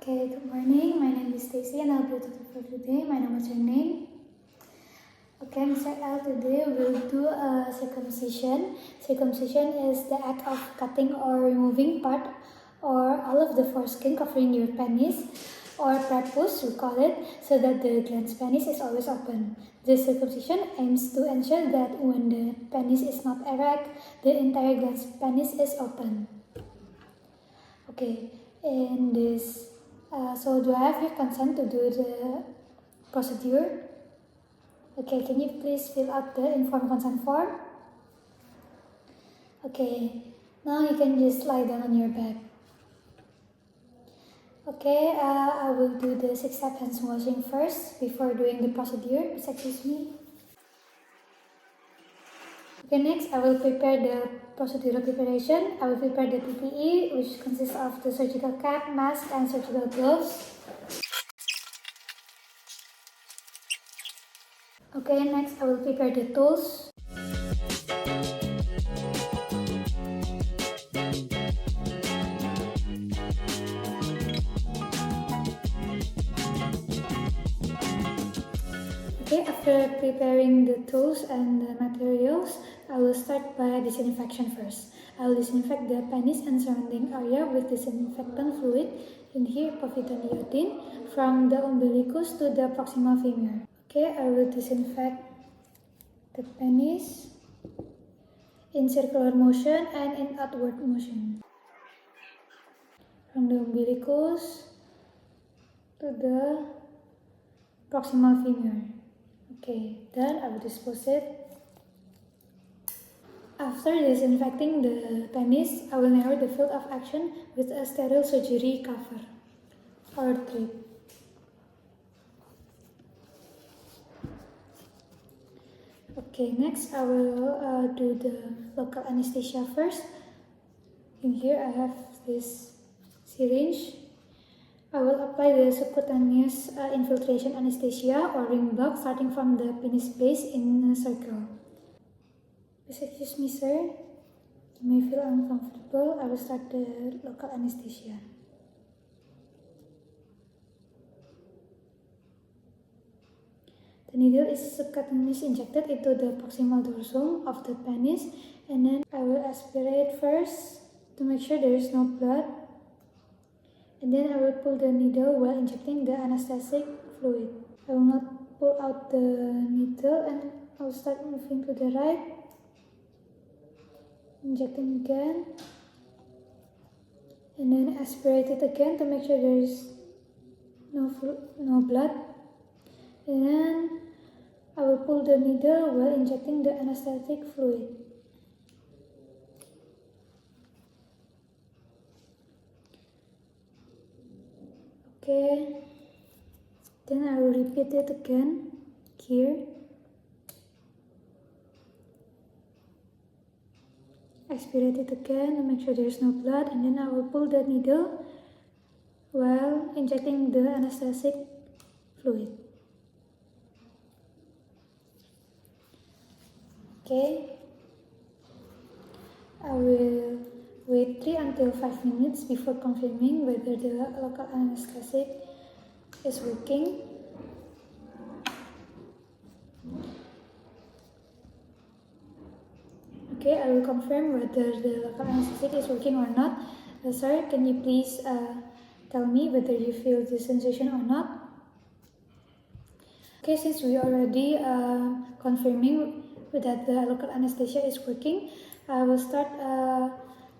Okay, good morning. My name is Stacy and I'll be your tutor for today. My name is your name. Okay, Mr. L, today we'll do a circumcision. Circumcision is the act of cutting or removing part or all of the foreskin covering your penis or prepuce, we call it, so that the glans penis is always open. This circumcision aims to ensure that when the penis is not erect, the entire glans penis is open. Okay, in this, so do I have your consent to do the procedure? Okay, can you please fill out the informed consent form? Okay, now you can just lie down on your back. Okay, I will do the 6-step hand washing first before doing the procedure. Please excuse me. Okay, next I will prepare the procedural preparation. I will prepare the PPE, which consists of the surgical cap, mask, and surgical gloves. Okay, next I will prepare the tools. Okay, after preparing the tools and the materials, I will start by disinfection first. I will disinfect the penis and surrounding area with disinfectant fluid, in here povidone iodine, from the umbilicus to the proximal femur. Okay, I will disinfect the penis in circular motion and in outward motion. From the umbilicus to the proximal femur. Okay, then I will dispose it. After disinfecting the penis, I will narrow the field of action with a sterile surgery cover or drape. Okay, next I will do the local anesthesia first. In here I have this syringe. I will apply the subcutaneous infiltration anesthesia or ring block starting from the penis base in a circle. Please excuse me, sir. You may feel uncomfortable. I will start the local anesthesia. The needle is subcutaneously injected into the proximal dorsum of the penis, and then I will aspirate first to make sure there is no blood. And then I will pull the needle while injecting the anesthetic fluid. I will not pull out the needle and I will start moving to the right. Injecting again. And then aspirate it again to make sure there is no blood. And then I will pull the needle while injecting the anesthetic fluid. Okay, then I will repeat it again here. Aspirate it again to make sure there is no blood, and then I will pull the needle while injecting the anesthetic fluid. Okay, I will wait 3 until 5 minutes before confirming whether the local anesthetic is working. Okay, I will confirm whether the local anesthetic is working or not. Sir, can you please tell me whether you feel the sensation or not? Okay, since we already confirming that the local anesthesia is working, I will start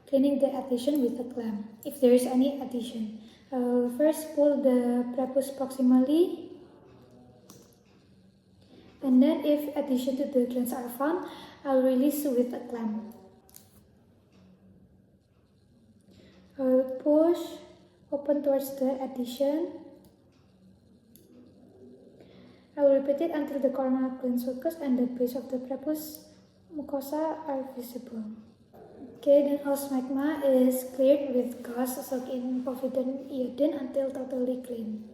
cleaning the adhesion with a clamp, if there is any adhesion. I will first pull the prepuce proximally, and then if adhesion to the glans are found, I will release with a clamp. I will push open towards the adhesion. I will repeat it until the coronal glans sulcus and the base of the prepuce mucosa are visible. Okay, then all smegma is cleared with gauze soaked in povidone iodine until totally clean.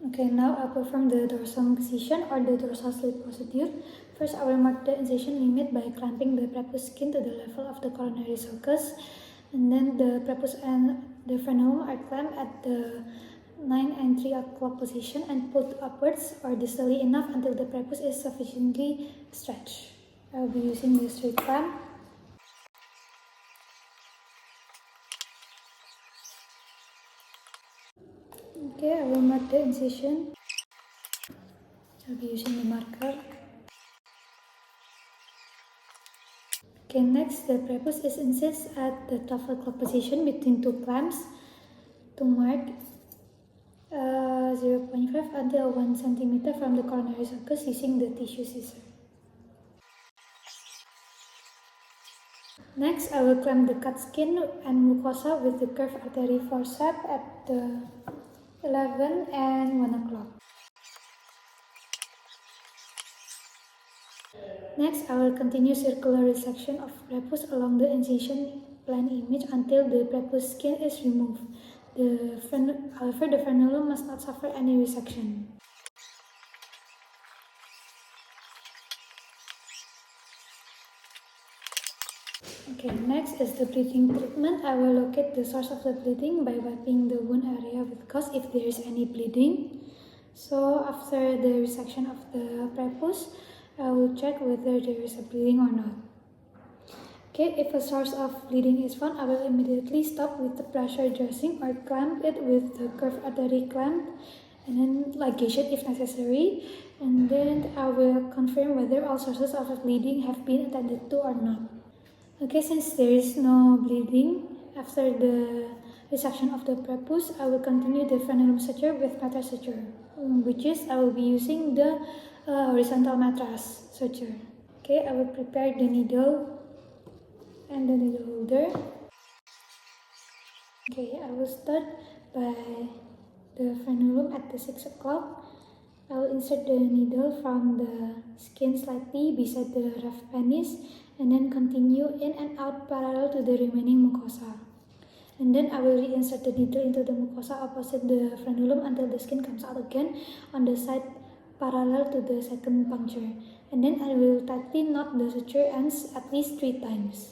Okay, now I'll perform the dorsal excision or the dorsal slit procedure. First, I will mark the incision limit by clamping the prepuce skin to the level of the coronary sulcus. And then the prepuce and the frenulum are clamped at the 9 and 3 o'clock position and pulled upwards or distally enough until the prepuce is sufficiently stretched. I will be using the straight clamp. Okay, I will mark the incision. I'll be using the marker. Okay, next the prepuce is incised at the 12 o'clock position between two clamps to mark 0.5 until 1 centimeter from the coronary sulcus using the tissue scissor. Next, I will clamp the cut skin and mucosa with the curved artery forceps at the 11 and 1 o'clock. Next, I will continue circular resection of prepuce along the incision plan image until the prepuce skin is removed. However, the frenulum must not suffer any resection. Okay, next is the bleeding treatment. I will locate the source of the bleeding by wiping the wound area with gauze if there is any bleeding. So after the resection of the prepuce, I will check whether there is a bleeding or not. Okay, if a source of bleeding is found, I will immediately stop with the pressure dressing or clamp it with the curved artery clamp and then ligation if necessary. And then I will confirm whether all sources of bleeding have been attended to or not. Okay, since there is no bleeding after the resection of the prepuce, I will continue the frenulum suture with mattress suture, which is I will be using the horizontal mattress suture. Okay, I will prepare the needle and the needle holder. Okay, I will start by the frenulum at the 6 o'clock. I will insert the needle from the skin slightly beside the rough penis and then continue in and out parallel to the remaining mucosa. And then I will reinsert the needle into the mucosa opposite the frenulum until the skin comes out again on the side parallel to the second puncture. And then I will tightly knot the suture ends at least 3 times.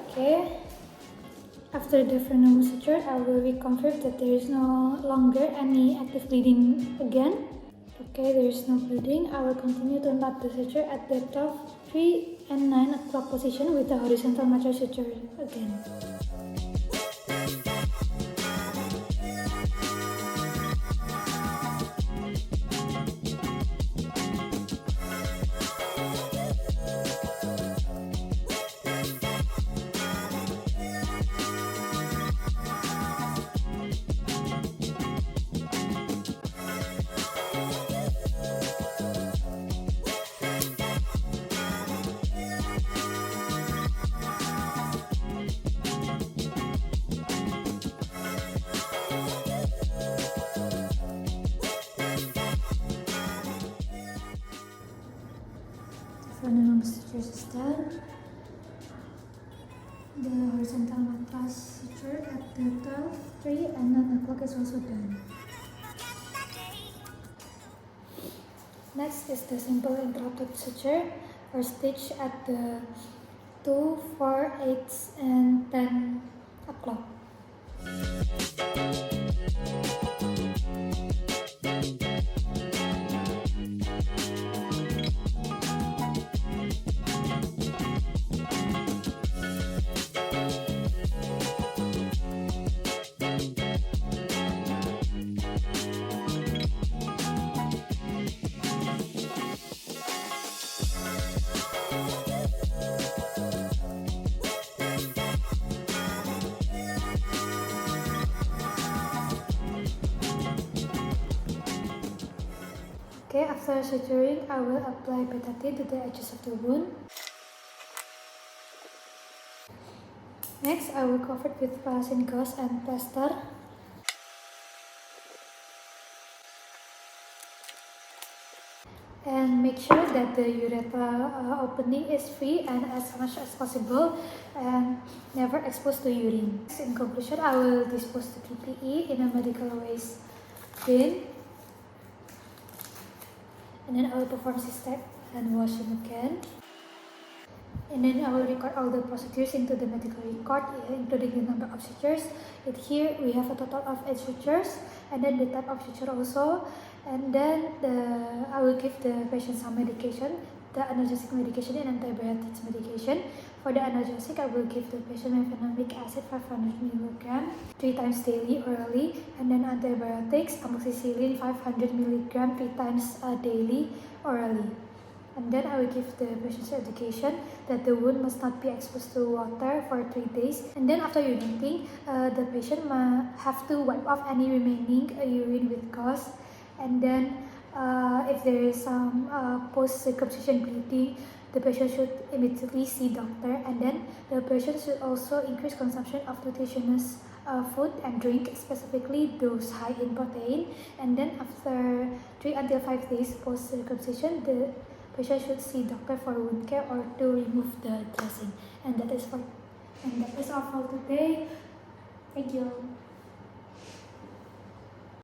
Okay, after the frenulum suture, I will reconfirm that there is no longer any active bleeding again. Okay, there is no bleeding. I will continue to knot the suture at the 12, 3 and 9 o'clock position with the horizontal mattress suture again. Frenulum suture is done. The horizontal mattress suture at the 12, 3 and 9 o'clock is also done. Next is the simple interrupted suture or stitch at the 2, 4, 8 and 10 o'clock. Okay, after suturing, I will apply betadine to the edges of the wound. Next, I will cover it with paraffin gauze and plaster. And make sure that the urethra opening is free and as much as possible and never exposed to urine. In conclusion, I will dispose the PPE in a medical waste bin. And then I will perform C-step and washing again. And then I will record all the procedures into the medical record, including the number of sutures. Here we have a total of 8 sutures, and then the type of suture also. And then I will give the patient some medication, the analgesic medication and antibiotics medication. For the analgesic, I will give the patient mefenamic acid 500 mg 3 times daily orally, and then antibiotics amoxicillin 500 mg 3 times daily orally. And then I will give the patient's education that the wound must not be exposed to water for 3 days. And then after urinating, the patient have to wipe off any remaining urine with gauze. And then if there is some post-circumcision bleeding, the patient should immediately see doctor. And then the patient should also increase consumption of nutritious food and drink, specifically those high in protein. And then after 3 until 5 days post-circumcision, the patient should see doctor for wound care or to remove the dressing. And that is all for today. Thank you.